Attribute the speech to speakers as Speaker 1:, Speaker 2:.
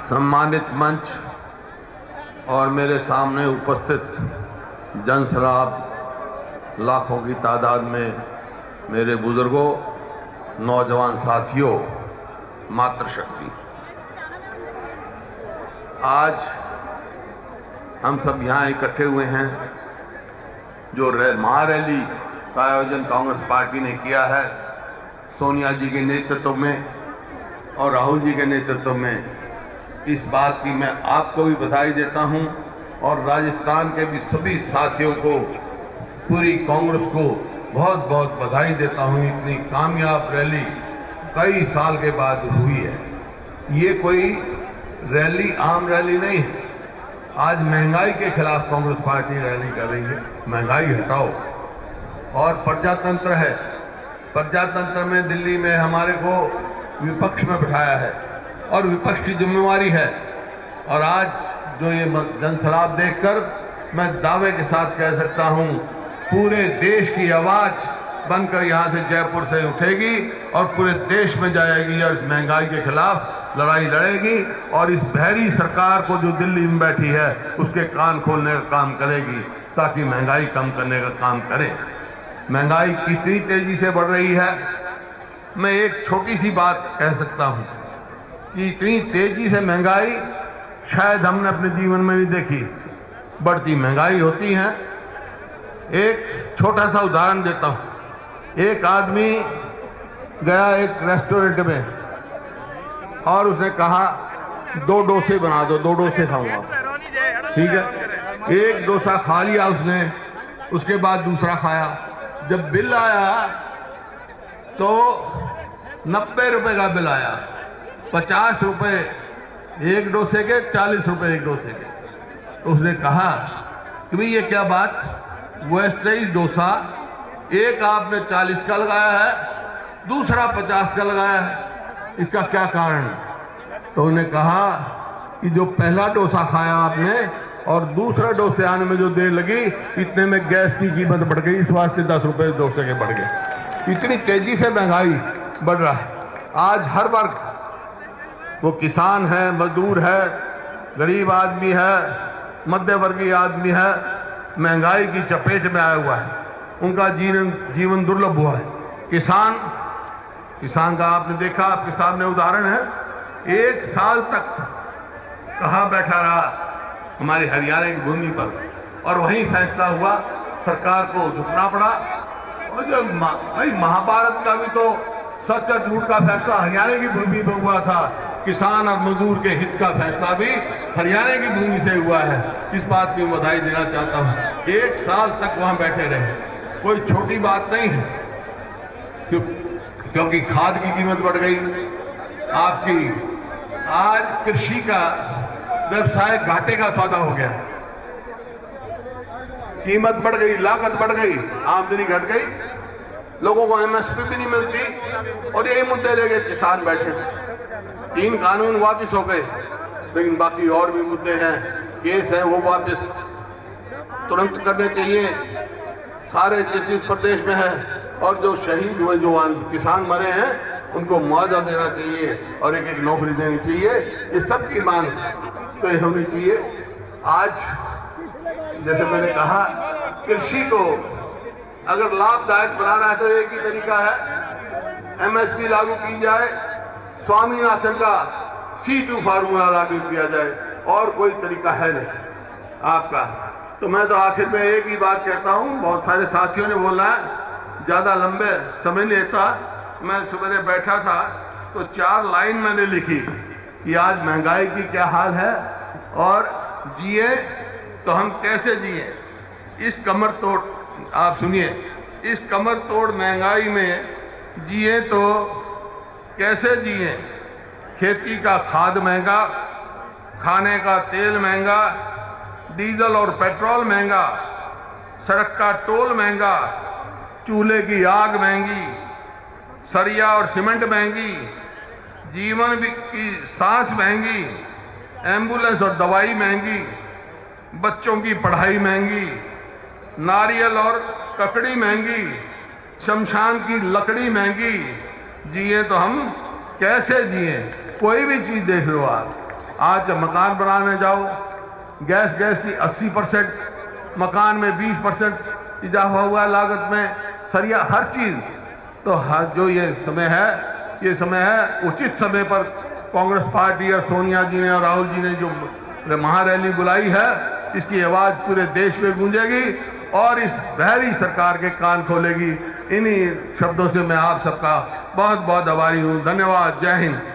Speaker 1: सम्मानित मंच और मेरे सामने उपस्थित जनसलाब, लाखों की तादाद में मेरे बुजुर्गों, नौजवान साथियों, मातृशक्ति, आज हम सब यहाँ इकट्ठे हुए हैं। जो महारैली का आयोजन कांग्रेस पार्टी ने किया है, सोनिया जी के नेतृत्व में और राहुल जी के नेतृत्व में, इस बात की मैं आपको भी बधाई देता हूं और राजस्थान के भी सभी साथियों को, पूरी कांग्रेस को बहुत बहुत बधाई देता हूं। इतनी कामयाब रैली कई साल के बाद हुई है। ये कोई रैली आम रैली नहीं है। आज महंगाई के खिलाफ कांग्रेस पार्टी रैली कर रही है। महंगाई हटाओ। और प्रजातंत्र है, प्रजातंत्र में दिल्ली में हमारे को विपक्ष में बिठाया है और विपक्ष की जिम्मेवारी है। और आज जो ये जनसलाब देखकर मैं दावे के साथ कह सकता हूं, पूरे देश की आवाज बनकर यहां से जयपुर से उठेगी और पूरे देश में जाएगी और इस महंगाई के खिलाफ लड़ाई लड़ेगी और इस बहरी सरकार को जो दिल्ली में बैठी है उसके कान खोलने का काम करेगी ताकि महंगाई कम करने का काम करे। महंगाई कितनी तेजी से बढ़ रही है, मैं एक छोटी सी बात कह सकता हूं कि इतनी तेजी से महंगाई शायद हमने अपने जीवन में नहीं देखी। बढ़ती महंगाई होती है। एक छोटा सा उदाहरण देता हूं। एक आदमी गया एक रेस्टोरेंट में और उसने कहा 2 डोसे बना दो, 2 डोसे खाऊंगा। ठीक है, एक डोसा खा लिया उसने, उसके बाद दूसरा खाया। जब बिल आया तो 90 रुपए का बिल आया। 50 रुपए एक डोसे के, 40 रुपए एक डोसे के। उसने कहा कि भाई ये क्या बात, वैसे ही डोसा एक आपने 40 का लगाया है, दूसरा 50 का लगाया है, इसका क्या कारण? तो उन्होंने कहा कि जो पहला डोसा खाया आपने और दूसरा डोसे आने में जो देर लगी, इतने में गैस की कीमत बढ़ गई, इस वास्ते 10 रुपए डोसे के बढ़ गए। इतनी तेजी से महंगाई बढ़ रहा है। आज हर वर्ग, वो किसान है, मजदूर है, गरीब आदमी है, मध्य वर्गीय आदमी है, महंगाई की चपेट में आया हुआ है। उनका जीवन दुर्लभ हुआ है। किसान का आपने देखा, आपके सामने उदाहरण है। 1 साल तक कहाँ बैठा रहा, हमारी हरियाणा की भूमि पर, और वहीं फैसला हुआ, सरकार को झुकना पड़ा। और जो भाई महाभारत का भी तो सच और झूठ का फैसला हरियाणा की भूमि पर हुआ था। किसान और मजदूर के हित का फैसला भी हरियाणा की भूमि से हुआ है। इस बात की बधाई देना चाहता हूँ। 1 साल तक वहां बैठे रहे, कोई छोटी बात नहीं है। क्योंकि खाद की कीमत बढ़ गई आपकी। आज कृषि का व्यवसाय घाटे का सौदा हो गया। कीमत बढ़ गई, लागत बढ़ गई, आमदनी घट गई, लोगों को एमएसपी भी नहीं मिलती। और यही मुद्दे लेके किसान बैठे। 3 कानून वापस हो गए, लेकिन बाकी और भी मुद्दे हैं, केस है, वो वापस तुरंत करने चाहिए। सारे जिस प्रदेश में है और जो शहीद हुए, जो किसान मरे हैं, उनको मुआवजा देना चाहिए और एक नौकरी देनी चाहिए। इस सब की मांग तो ये होनी चाहिए। आज जैसे मैंने कहा, कृषि को अगर लाभदायक बनाना है तो एक ही तरीका है, एमएसपी लागू की जाए, स्वामीनाथन का C2 फार्मूला लागू किया जाए, और कोई तरीका है नहीं आपका। तो मैं तो आखिर में एक ही बात कहता हूं, बहुत सारे साथियों ने बोला है, ज्यादा लंबे समय लेता। मैं सवेरे बैठा था तो 4 लाइन मैंने लिखी कि आज महंगाई की क्या हाल है और जिए तो हम कैसे जिए। इस कमर तोड़, आप सुनिए, इस कमर तोड़ महंगाई में जिए तो कैसे जिए। खेती का खाद महंगा, खाने का तेल महंगा, डीजल और पेट्रोल महंगा, सड़क का टोल महंगा, चूल्हे की आग महंगी, सरिया और सीमेंट महंगी, जीवन की सांस महंगी, एम्बुलेंस और दवाई महंगी, बच्चों की पढ़ाई महंगी, नारियल और ककड़ी महंगी, शमशान की लकड़ी महंगी। जिए तो हम कैसे जिए। कोई भी चीज देख लो आप, आज मकान बनाने जाओ, गैस की 80%, मकान में 20% इजाफा हुआ लागत में, सरिया हर चीज़। तो जो ये समय है उचित समय पर कांग्रेस पार्टी और सोनिया जी ने और राहुल जी ने जो महारैली बुलाई है, इसकी आवाज़ पूरे देश में गूंजेगी और इस बहरी सरकार के कान खोलेगी। इन्हीं शब्दों से मैं आप सबका बहुत बहुत आभारी हूँ। धन्यवाद। जय हिंद।